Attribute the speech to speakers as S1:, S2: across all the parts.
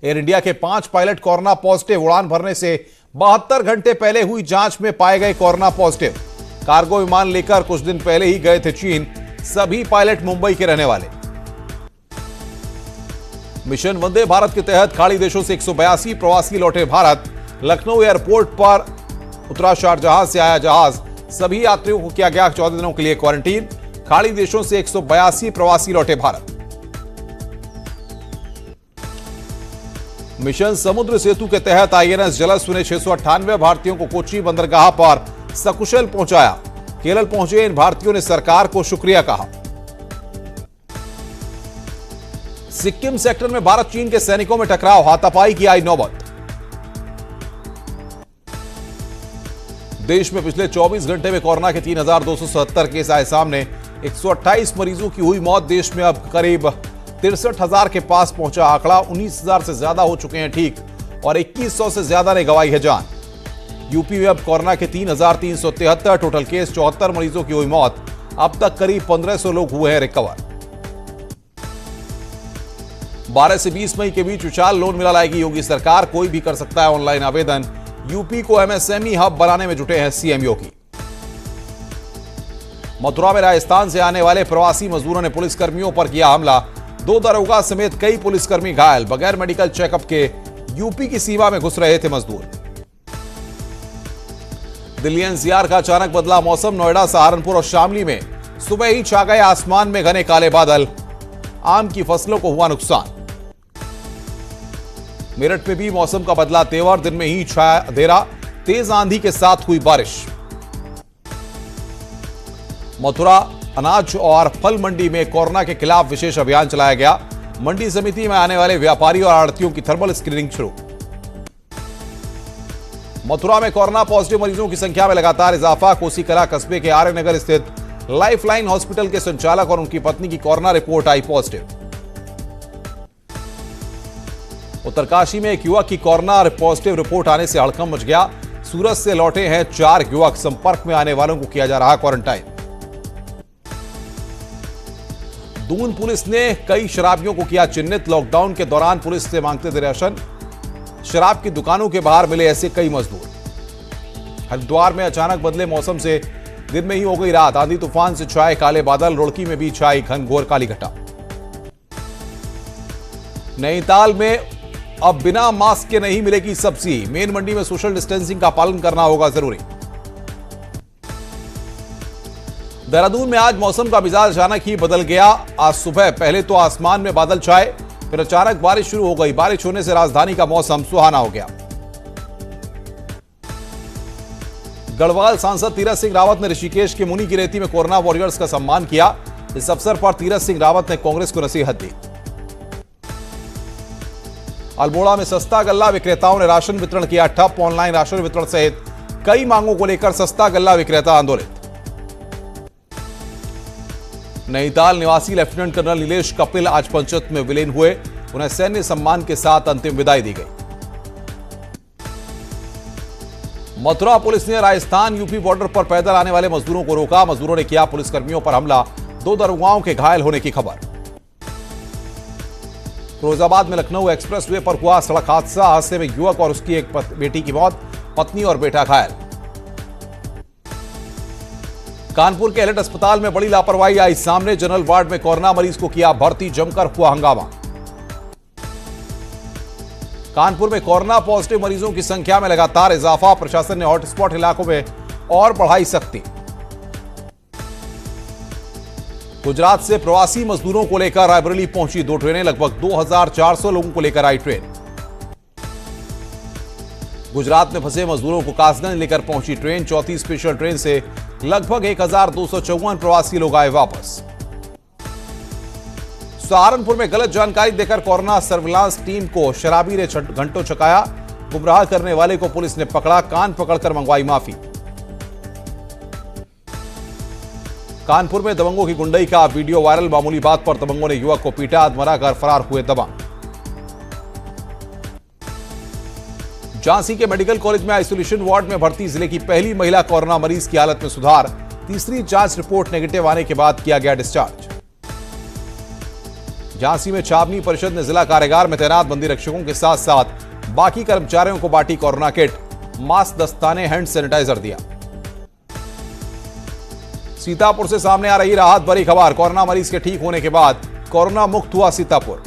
S1: Air India के 5 pilot corona positive. उड़ान भरने से 72 घंटे पहले हुई जांच में पाए गए कोरोना पॉजिटिव। कार्गो विमान लेकर कुछ दिन पहले ही गए थे चीन। सभी पायलट मुंबई के रहने वाले। मिशन वंदे भारत के तहत खाड़ी देशों से 182 प्रवासी लौटे भारत। लखनऊ एयरपोर्ट पर उतरा शारजाह से आया जहाज। सभी यात्रियों को किया गया 14 दिनों के लिए क्वारंटीन। खाड़ी देशों से 182 प्रवासी लौटे भारत। मिशन समुद्र सेतु के तहत आईएनएस जलस्व ने 698 भारतीयों को कोच्चि बंदरगाह पर सकुशल पहुंचाया। केरल पहुंचे इन भारतीयों ने सरकार को शुक्रिया कहा। सिक्किम सेक्टर में भारत चीन के सैनिकों में टकराव। हाथापाई की आई नौबत। देश में पिछले 24 घंटे में कोरोना के 3,277 केस आए सामने। 128 मरीजों की हुई मौत। देश में अब करीब 63,000 के पास पहुंचा आंकड़ा। 19,000 से ज्यादा हो चुके हैं ठीक और 2,100 से ज्यादा ने गंवाई है जान। यूपी में अब कोरोना के 3,373 टोटल केस। 74 मरीजों की हुई मौत। अब तक करीब 1,500 लोग हुए हैं रिकवर। 12 से 20 मई के बीच विशाल लोन मेला लाएगी योगी सरकार। कोई भी कर सकता है ऑनलाइन आवेदन। यूपी को एमएसएमई हब बनाने में जुटे हैं सीएम योगी। मथुरा में राजस्थान से आने वाले प्रवासी मजदूरों ने पुलिसकर्मियों पर किया हमला। 2 दरोगा समेत कई पुलिसकर्मी घायल। बगैर मेडिकल चेकअप के यूपी की सीमा में घुस रहे थे मजदूर। दिल्ली एनसीआर का अचानक बदला मौसम। नोएडा, सहारनपुर और शामली में सुबह ही छा गए आसमान में घने काले बादल। आम की फसलों को हुआ नुकसान। मेरठ में भी मौसम का बदला तेवर। दिन में ही छाया अंधेरा। तेज आंधी के साथ हुई बारिश। मथुरा अनाज और फल मंडी में कोरोना के खिलाफ विशेष अभियान चलाया गया। मंडी समिति में आने वाले व्यापारी और आढ़तियों की थर्मल स्क्रीनिंग शुरू। मथुरा में कोरोना पॉजिटिव मरीजों की संख्या में लगातार इजाफा। कोसीकला कस्बे के आर्यनगर स्थित लाइफलाइन हॉस्पिटल के संचालक और उनकी पत्नी की कोरोना रिपोर्ट आई पॉजिटिव। उत्तरकाशी में एक युवक की कोरोना पॉजिटिव रिपोर्ट आने से हड़कंप मच गया। सूरत से लौटे हैं 4 युवक। संपर्क में आने वालों को किया जा रहा क्वारंटाइन। दून पुलिस ने कई शराबियों को किया चिन्हित। लॉकडाउन के दौरान पुलिस से मांगते थे राशन। शराब की दुकानों के बाहर मिले ऐसे कई मजदूर। हरिद्वार में अचानक बदले मौसम से दिन में ही हो गई रात। आंधी तूफान से छाए काले बादल। रुड़की में भी छाई घनघोर काली घटा। नैनीताल में अब बिना मास्क के नहीं मिलेगी सब्जी। मेन मंडी में सोशल डिस्टेंसिंग का पालन करना होगा जरूरी। देहरादून में आज मौसम का मिजाज अचानक ही बदल गया। आज सुबह पहले तो आसमान में बादल छाए, फिर अचानक बारिश शुरू हो गई। बारिश होने से राजधानी का मौसम सुहाना हो गया। गढ़वाल सांसद तीरथ सिंह रावत ने ऋषिकेश के मुनि की रेती में कोरोना वॉरियर्स का सम्मान किया। इस अवसर पर तीरथ सिंह रावत ने कांग्रेस को नसीहत दी। अल्मोड़ा में सस्ता गल्ला विक्रेताओं ने राशन वितरण किया ठप। ऑनलाइन राशन वितरण सहित कई मांगों को लेकर सस्ता गल्ला विक्रेता आंदोलित। नैनीताल निवासी लेफ्टिनेंट कर्नल नीलेश कपिल आज पंचत में विलीन हुए। उन्हें सैन्य सम्मान के साथ अंतिम विदाई दी गई। मथुरा पुलिस ने राजस्थान यूपी बॉर्डर पर पैदल आने वाले मजदूरों को रोका। मजदूरों ने किया पुलिसकर्मियों पर हमला। 2 दरोगाओं के घायल होने की खबर। फिरोजाबाद में लखनऊ एक्सप्रेसवे पर हुआ सड़क हादसा। हादसे में युवक और उसकी एक बेटी की मौत। पत्नी और बेटा घायल। कानपुर के एलर्ट अस्पताल में बड़ी लापरवाही आई सामने। जनरल वार्ड में कोरोना मरीज को किया भर्ती। जमकर हुआ हंगामा। कानपुर में कोरोना पॉजिटिव मरीजों की संख्या में लगातार इजाफा। प्रशासन ने हॉटस्पॉट इलाकों में और बढ़ाई सख्ती। गुजरात से प्रवासी मजदूरों को लेकर रायबरेली पहुंची 2 ट्रेनें। लगभग 2,400 लोगों को लेकर आई ट्रेन। गुजरात में फंसे मजदूरों को कासगंज लेकर पहुंची ट्रेन। चौथी स्पेशल ट्रेन से लगभग 1,254 प्रवासी लोग आए वापस। सहारनपुर में गलत जानकारी देकर कोरोना सर्विलांस टीम को शराबी ने घंटों छकाया। गुमराह करने वाले को पुलिस ने पकड़ा। कान पकड़कर मंगवाई माफी। कानपुर में दबंगों की गुंडई का वीडियो वायरल। मामूली बात पर दबंगों ने युवक को पीटा। अधमरा कर फरार हुए दबंग। झांसी के मेडिकल कॉलेज में आइसोलेशन वार्ड में भर्ती जिले की पहली महिला कोरोना मरीज की हालत में सुधार। तीसरी जांच रिपोर्ट नेगेटिव आने के बाद किया गया डिस्चार्ज। झांसी में छावनी परिषद ने जिला कारागार में तैनात बंदी रक्षकों के साथ साथ बाकी कर्मचारियों को बांटी कोरोना किट, मास्क, दस्ताने, हैंड सैनिटाइजर दिया। सीतापुर से सामने आ रही राहत भरी खबर। कोरोना मरीज के ठीक होने के बाद कोरोना मुक्त हुआ सीतापुर।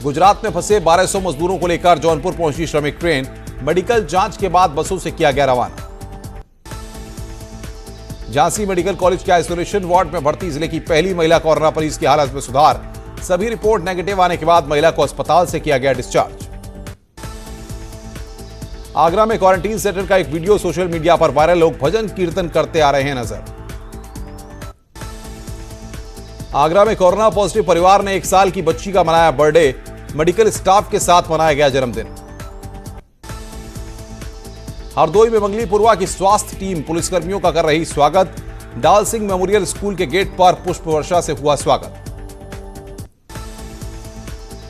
S1: गुजरात में फंसे 1200 मजदूरों को लेकर जौनपुर पहुंची श्रमिक ट्रेन। मेडिकल जांच के बाद बसों से किया गया रवाना। झांसी मेडिकल कॉलेज के आइसोलेशन वार्ड में भर्ती जिले की पहली महिला कोरोना मरीज की हालत में सुधार। सभी रिपोर्ट नेगेटिव आने के बाद महिला को अस्पताल से किया गया डिस्चार्ज। आगरा में क्वारंटीन सेंटर का एक वीडियो सोशल मीडिया पर वायरल। लोग भजन कीर्तन करते आ रहे हैं नजर। आगरा में कोरोना पॉजिटिव परिवार ने 1 साल की बच्ची का मनाया बर्थडे। मेडिकल स्टाफ के साथ मनाया गया जन्मदिन। हरदोई में मंगलीपुरवा की स्वास्थ्य टीम पुलिसकर्मियों का कर रही स्वागत। डाल सिंह मेमोरियल स्कूल के गेट पर पुष्प वर्षा से हुआ स्वागत।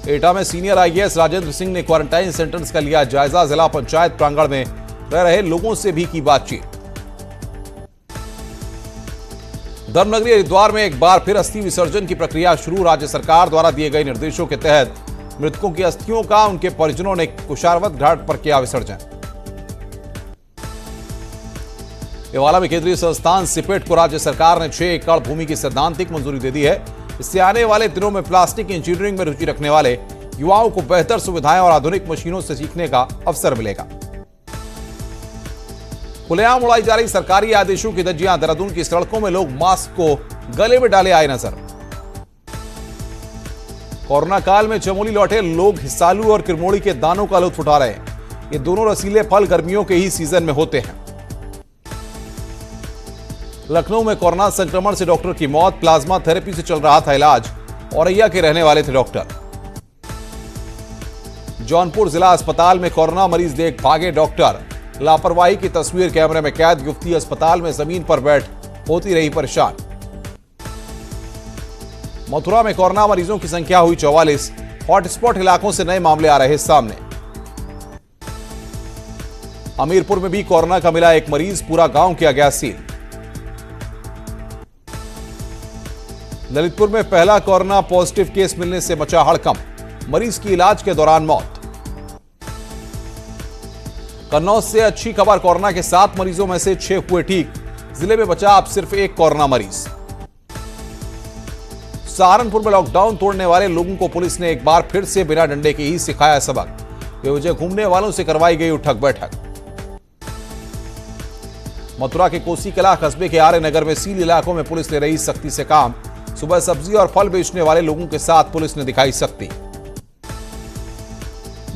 S1: एटा में सीनियर आईएएस राजेंद्र सिंह ने क्वारंटाइन सेंटर्स का लिया जायजा। जिला पंचायत प्रांगण में रह रहे लोगों से भी की बातचीत। धर्मनगरी हरिद्वार में एक बार फिर अस्थि विसर्जन की प्रक्रिया शुरू। राज्य सरकार द्वारा दिए गए निर्देशों के तहत मृतकों की अस्थियों का उनके परिजनों ने कुशारवत घाट पर किया विसर्जन। इवाला में केंद्रीय संस्थान सिपेट को राज्य सरकार ने 6 एकड़ भूमि की सैद्धांतिक मंजूरी दे दी है। इससे आने वाले दिनों में प्लास्टिक इंजीनियरिंग में रुचि रखने वाले युवाओं को बेहतर सुविधाएं और आधुनिक मशीनों से सीखने का अवसर मिलेगा। खुलेआम उड़ाई जा रही सरकारी आदेशों की धज्जियां। देहरादून की सड़कों में लोग मास्क को गले में डाले आए नजर। कोरोना काल में चमोली लौटे लोग हिस्सालू और किरमोड़ी के दानों का लुत्फ उठा रहे हैं। ये दोनों रसीले फल गर्मियों के ही सीजन में होते हैं। लखनऊ में कोरोना संक्रमण से डॉक्टर की मौत। प्लाज्मा थेरेपी से चल रहा था इलाज। औरैया के रहने वाले थे डॉक्टर। जौनपुर जिला अस्पताल में कोरोना मरीज देख भागे डॉक्टर। लापरवाही की तस्वीर कैमरे में कैद। युवती अस्पताल में जमीन पर बैठ होती रही परेशान। मथुरा में कोरोना मरीजों की संख्या हुई 44। हॉटस्पॉट इलाकों से नए मामले आ रहे सामने। हमीरपुर में भी कोरोना का मिला एक मरीज। पूरा गांव किया गया सील। ललितपुर में पहला कोरोना पॉजिटिव केस मिलने से मचा हड़कंप। मरीज की इलाज के दौरान मौत। कन्नौज से अच्छी खबर। कोरोना के 7 मरीजों में से 6 हुए ठीक। जिले में बचा अब सिर्फ 1 कोरोना मरीज। सहारनपुर में लॉकडाउन तोड़ने वाले लोगों को पुलिस ने एक बार फिर से बिना डंडे के ही सिखाया सबक। बेवजह घूमने वालों से करवाई गई उठक बैठक। मथुरा के कोसीकला कस्बे के आर्य नगर में सील इलाकों में पुलिस ले रही सख्ती से काम। सुबह सब्जी और फल बेचने वाले लोगों के साथ पुलिस ने दिखाई सख्ती।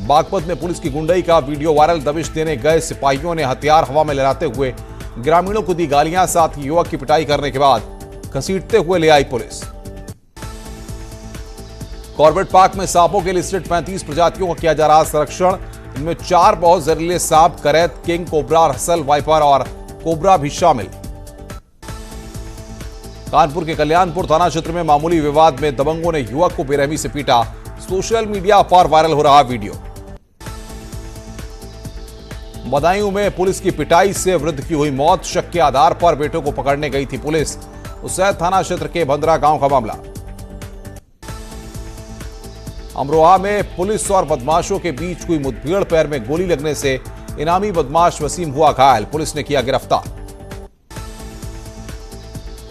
S1: बागपत में पुलिस की गुंडई का वीडियो वायरल। दबिश देने गए सिपाहियों ने हथियार हवा में लहराते हुए ग्रामीणों को दी गालियां। साथ ही युवक की पिटाई करने के बाद घसीटते हुए ले आई पुलिस। कॉर्बेट पार्क में सांपों के लिस्टेड 35 प्रजातियों का किया जा रहा संरक्षण। इनमें 4 बहुत जहरीले सांप, करैत, किंग कोबरा, रसल, वाइपर और कोबरा भी शामिल। कानपुर के कल्याणपुर थाना क्षेत्र में मामूली विवाद में दबंगों ने युवक को बेरहमी से पीटा। सोशल मीडिया पर वायरल हो रहा वीडियो। बदायूं में पुलिस की पिटाई से वृद्ध की हुई मौत। शक के आधार पर बेटों को पकड़ने गई थी पुलिस। उसैद थाना क्षेत्र के भंदरा गांव का मामला। अमरोहा में पुलिस और बदमाशों के बीच हुई मुठभेड़। पैर में गोली लगने से इनामी बदमाश वसीम हुआ घायल। पुलिस ने किया गिरफ्तार।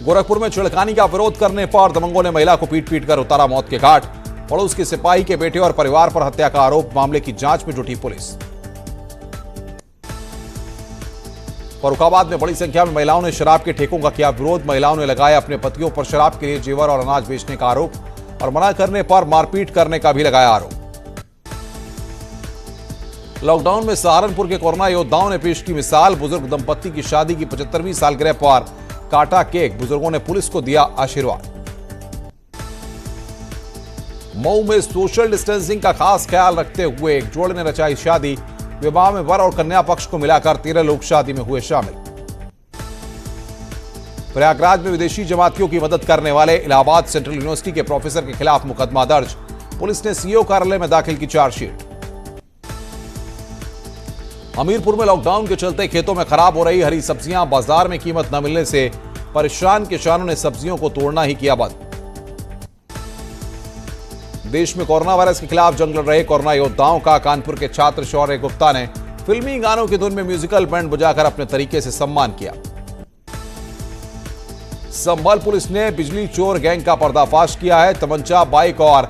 S1: गोरखपुर में छिड़कानी का विरोध करने पर दबंगों ने महिला को पीट पीट कर उतारा मौत के घाट। पड़ोस के सिपाही के बेटे और परिवार पर हत्या का आरोप। मामले की जांच में जुटी पुलिस। फर्रुखाबाद में बड़ी संख्या में महिलाओं ने शराब के ठेकों का किया विरोध। महिलाओं ने लगाया अपने पतियों पर शराब के लिए जेवर और अनाज बेचने का आरोप और मना करने पर मारपीट करने का भी लगाया आरोप। लॉकडाउन में सहारनपुर के कोरोना योद्धाओं ने पेश की मिसाल। बुजुर्ग दंपत्ति की शादी की 75वीं सालगिरह पर काटा केक। बुजुर्गों ने पुलिस को दिया आशीर्वाद। मऊ में सोशल डिस्टेंसिंग का खास ख्याल रखते हुए एक जोड़े ने रचाई शादी। विवाह में वर और कन्या पक्ष को मिलाकर 13 लोग शादी में हुए शामिल। प्रयागराज में विदेशी जमातियों की मदद करने वाले इलाहाबाद सेंट्रल यूनिवर्सिटी के प्रोफेसर के खिलाफ मुकदमा दर्ज। पुलिस ने सीईओ कार्यालय में दाखिल की चार्जशीट। हमीरपुर में लॉकडाउन के चलते खेतों में खराब हो रही हरी सब्जियां। बाजार में कीमत न मिलने से परेशान किसानों ने सब्जियों को तोड़ना ही किया बंद। देश में कोरोना वायरस के खिलाफ जंग लड़ रहे कोरोना योद्धाओं का कानपुर के छात्र शौर्य गुप्ता ने फिल्मी गानों की धुन में म्यूजिकल बैंड बजाकर अपने तरीके से सम्मान किया। संभल पुलिस ने बिजली चोर गैंग का पर्दाफाश किया है। तमंचा, बाइक और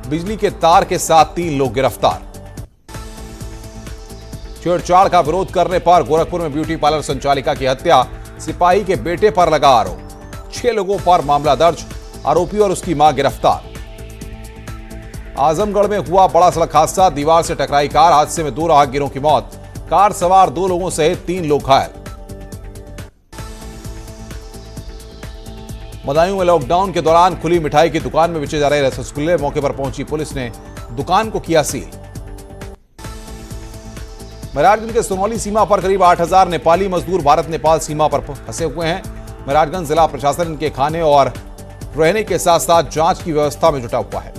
S1: बिजली के तार के साथ 3 लोग गिरफ्तार। छेड़छाड़ का विरोध करने पर गोरखपुर में ब्यूटी पार्लर संचालिका की हत्या, सिपाही के बेटे पर लगा आरोप। 6 लोगों पर मामला दर्ज, आरोपी और उसकी मां गिरफ्तार। आजमगढ़ में हुआ बड़ा सड़क हादसा, दीवार से टकराई कार, हादसे में 2 राहगीरों की मौत, कार सवार 2 लोगों सहित 3 लोग घायल। बदायूं में लॉकडाउन के दौरान खुली मिठाई की दुकान में बेचे जा रहे रसगुल्ले, मौके पर पहुंची पुलिस ने दुकान को किया सील। महराजगंज के सोनौली सीमा पर करीब 8000 नेपाली मजदूर भारत नेपाल सीमा पर फंसे हुए हैं। महराजगंज जिला प्रशासन इनके खाने और रहने के साथ साथ जांच की व्यवस्था में जुटा हुआ है।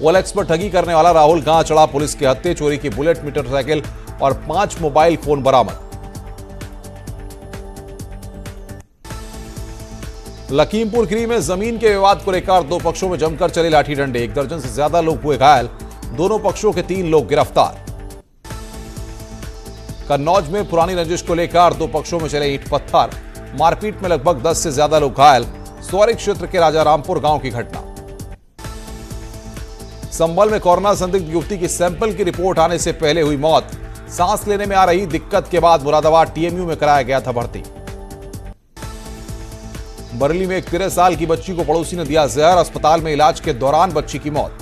S1: ओएलएक्स पर ठगी करने वाला राहुल गांव चढ़ा, पुलिस के हत्थे, चोरी की बुलेट, मोटरसाइकिल और 5 मोबाइल फोन बरामद। लखीमपुर खीरी में जमीन के विवाद को लेकर 2 पक्षों में जमकर चले लाठी डंडे, 1 दर्जन से ज्यादा लोग हुए घायल, दोनों पक्षों के 3 लोग गिरफ्तार। कन्नौज में पुरानी रंजिश को लेकर 2 पक्षों में चले ईंट पत्थर, मारपीट में लगभग 10 से ज्यादा लोग घायल, सौरी क्षेत्र के राजारामपुर गांव की घटना। संभल में कोरोना संदिग्ध युवती की सैंपल की रिपोर्ट आने से पहले हुई मौत, सांस लेने में आ रही दिक्कत के बाद मुरादाबाद टीएमयू में कराया गया था भर्ती। बरेली में एक 13 साल की बच्ची को पड़ोसी ने दिया जहर, अस्पताल में इलाज के दौरान बच्ची की मौत।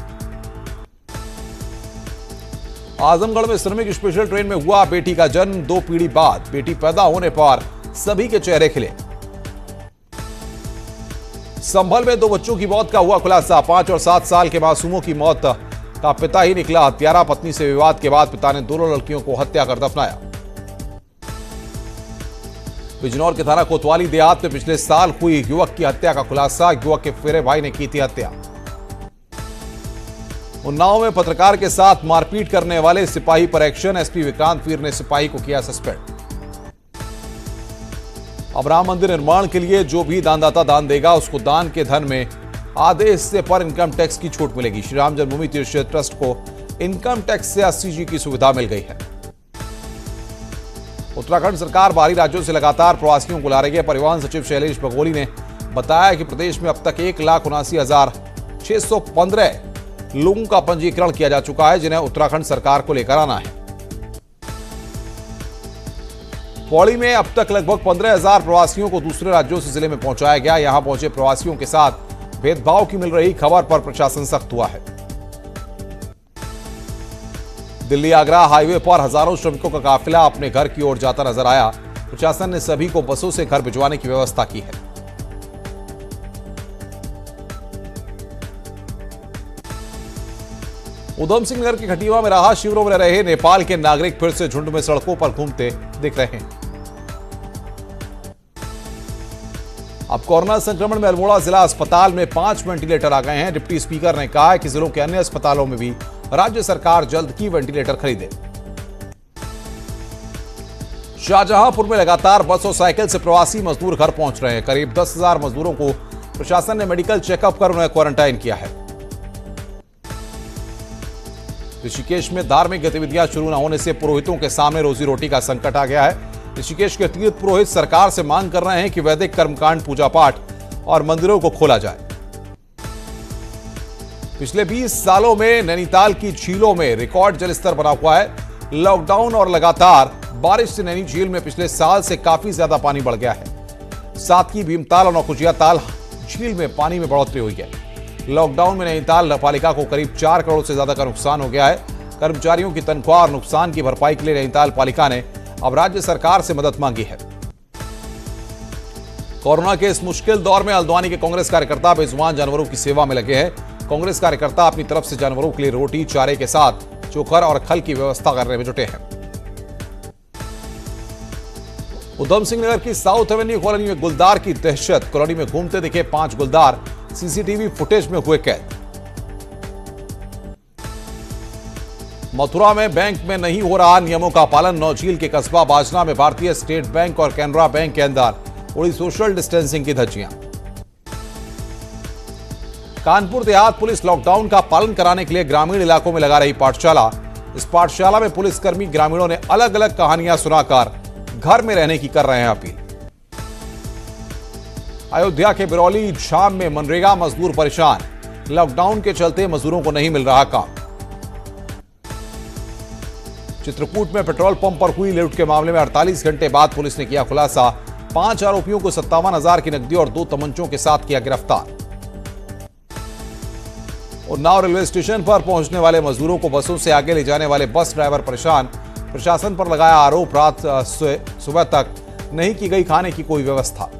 S1: आजमगढ़ में श्रमिक स्पेशल ट्रेन में हुआ बेटी का जन्म, 2 पीढ़ी बाद बेटी पैदा होने पर सभी के चेहरे खिले। संभल में 2 बच्चों की मौत का हुआ खुलासा, 5 और 7 साल के मासूमों की मौत का पिता ही निकला हत्यारा। पत्नी से विवाद के बाद पिता ने दोनों लड़कियों को हत्या कर दफनाया। बिजनौर के थाना कोतवाली देहात में पिछले साल हुई युवक की हत्या का खुलासा, युवक के फेरे भाई ने की थी हत्या। उन्नाव में पत्रकार के साथ मारपीट करने वाले सिपाही पर एक्शन, एसपी विक्रांत वीर ने सिपाही को किया सस्पेंड। अब राम मंदिर निर्माण के लिए जो भी दानदाता दान देगा उसको दान के धन में आधे हिस्से पर इनकम टैक्स की छूट मिलेगी। श्री राम जन्मभूमि तीर्थ क्षेत्र ट्रस्ट को इनकम टैक्स से 80G की सुविधा मिल गई है। उत्तराखंड सरकार बाहरी राज्यों से लगातार प्रवासियों को ला रही है। परिवहन सचिव शैलेश बघोली ने बताया कि प्रदेश में अब तक 1,79,615 लोगों का पंजीकरण किया जा चुका है, जिन्हें उत्तराखंड सरकार को लेकर आना है। पौड़ी में अब तक लगभग 15,000 प्रवासियों को दूसरे राज्यों से जिले में पहुंचाया गया। यहां पहुंचे प्रवासियों के साथ भेदभाव की मिल रही खबर पर प्रशासन सख्त हुआ है। दिल्ली आगरा हाईवे पर हजारों श्रमिकों का काफिला अपने घर की ओर जाता नजर आया। प्रशासन ने सभी को बसों से घर भिजवाने की व्यवस्था की है। उधम सिंह नगर की खटीवा में राहत शिविरों में रहे नेपाल के नागरिक फिर से झुंड में सड़कों पर घूमते दिख रहे हैं। अब कोरोना संक्रमण में अल्मोड़ा जिला अस्पताल में 5 वेंटिलेटर आ गए हैं। डिप्टी स्पीकर ने कहा है कि जिलों के अन्य अस्पतालों में भी राज्य सरकार जल्द की वेंटिलेटर खरीदे। शाहजहांपुर में लगातार बस और साइकिल से प्रवासी मजदूर घर पहुंच रहे हैं। करीब 10,000 मजदूरों को प्रशासन ने मेडिकल चेकअप कर उन्हें क्वारंटाइन किया है। ऋषिकेश में धार्मिक गतिविधियां शुरू न होने से पुरोहितों के सामने रोजी रोटी का संकट आ गया है। ऋषिकेश के तीर्थ पुरोहित सरकार से मांग कर रहे हैं कि वैदिक कर्मकांड, पूजा पाठ और मंदिरों को खोला जाए। पिछले 20 सालों में नैनीताल की झीलों में रिकॉर्ड जलस्तर बना हुआ है। लॉकडाउन और लगातार बारिश से नैनी झील में पिछले साल से काफी ज्यादा पानी बढ़ गया है। साथ ही भीमताल और नौकुचिया ताल झील में पानी में बढ़ोतरी हुई है। लॉकडाउन में नैनीताल नगरपालिका को करीब 4 करोड़ से ज्यादा का नुकसान हो गया है। कर्मचारियों की तनख्वाह और नुकसान की भरपाई के लिए नैनीताल पालिका ने अब राज्य सरकार से मदद मांगी है। कोरोना के इस मुश्किल दौर में हल्द्वानी के कांग्रेस कार्यकर्ता बेजुबान जानवरों की सेवा में लगे हैं। कांग्रेस कार्यकर्ता अपनी तरफ से जानवरों के लिए रोटी, चारे के साथ चोकर और खल की व्यवस्था करने में जुटे हैं। उधम सिंह नगर की साउथ एवेन्यू कॉलोनी में गुलदार की दहशत। कॉलोनी में घूमते दिखे 5 गुलदार, सीसीटीवी फुटेज में हुए कैद। मथुरा में बैंक में नहीं हो रहा नियमों का पालन। नौझील के कस्बा बाजना में भारतीय स्टेट बैंक और कैनरा बैंक के अंदर उड़ी सोशल डिस्टेंसिंग की धज्जियां। कानपुर देहात पुलिस लॉकडाउन का पालन कराने के लिए ग्रामीण इलाकों में लगा रही पाठशाला। इस पाठशाला में पुलिसकर्मी ग्रामीणों ने अलग अलग कहानियां सुनाकर घर में रहने की कर रहे हैं अपील। अयोध्या के बिरौली झाम में मनरेगा मजदूर परेशान, लॉकडाउन के चलते मजदूरों को नहीं मिल रहा काम। चित्रकूट में पेट्रोल पंप पर हुई लूट के मामले में 48 घंटे बाद पुलिस ने किया खुलासा। 5 आरोपियों को 57,000 की नकदी और 2 तमंचों के साथ किया गिरफ्तार। उन्नाव रेलवे स्टेशन पर पहुंचने वाले मजदूरों को बसों से आगे ले जाने वाले बस ड्राइवर परेशान। प्रशासन पर लगाया आरोप, रात सुबह तक नहीं की गई खाने की कोई व्यवस्था।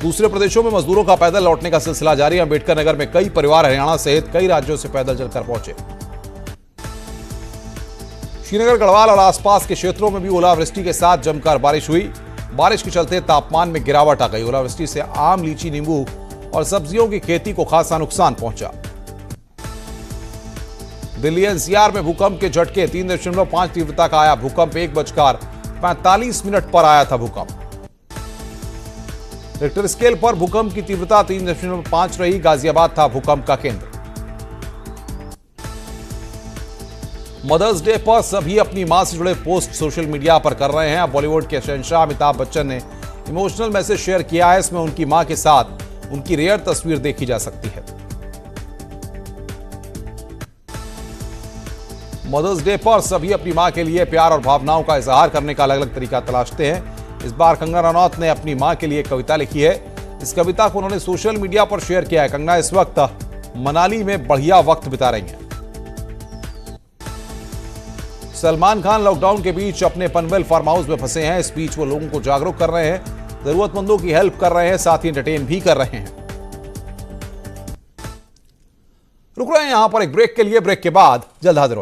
S1: दूसरे प्रदेशों में मजदूरों का पैदल लौटने का सिलसिला जारी। अंबेडकर नगर में कई परिवार हरियाणा सहित कई राज्यों से पैदल चलकर पहुंचे। श्रीनगर, गढ़वाल और आसपास के क्षेत्रों में भी ओलावृष्टि के साथ जमकर बारिश हुई। बारिश के चलते तापमान में गिरावट आ गई। ओलावृष्टि से आम, लीची, नींबू और सब्जियों की खेती को खासा नुकसान पहुंचा। दिल्ली एनसीआर में भूकंप के झटके, 3.5 तीव्रता का आया भूकंप। 1:45 पर आया था भूकंप। रिक्टर स्केल पर भूकंप की तीव्रता 3.5 रही। गाजियाबाद था भूकंप का केंद्र। मदर्स डे पर सभी अपनी मां से जुड़े पोस्ट सोशल मीडिया पर कर रहे हैं। बॉलीवुड के शहंशाह अमिताभ बच्चन ने इमोशनल मैसेज शेयर किया है। इसमें उनकी मां के साथ उनकी रेयर तस्वीर देखी जा सकती है। मदर्स डे पर सभी अपनी मां के लिए प्यार और भावनाओं का इजहार करने का अलग अलग तरीका तलाशते हैं। इस बार कंगना रनौत ने अपनी मां के लिए एक कविता लिखी है। इस कविता को उन्होंने सोशल मीडिया पर शेयर किया है। कंगना इस वक्त मनाली में बढ़िया वक्त बिता रही हैं। सलमान खान लॉकडाउन के बीच अपने पनवेल फार्म हाउस में फंसे हैं। इस बीच वो लोगों को जागरूक कर रहे हैं, जरूरतमंदों की हेल्प कर रहे हैं, साथ ही एंटरटेन भी कर रहे हैं। रुक रहे हैं यहां पर एक ब्रेक के लिए। ब्रेक के बाद जल्द हाजिर होते हैं।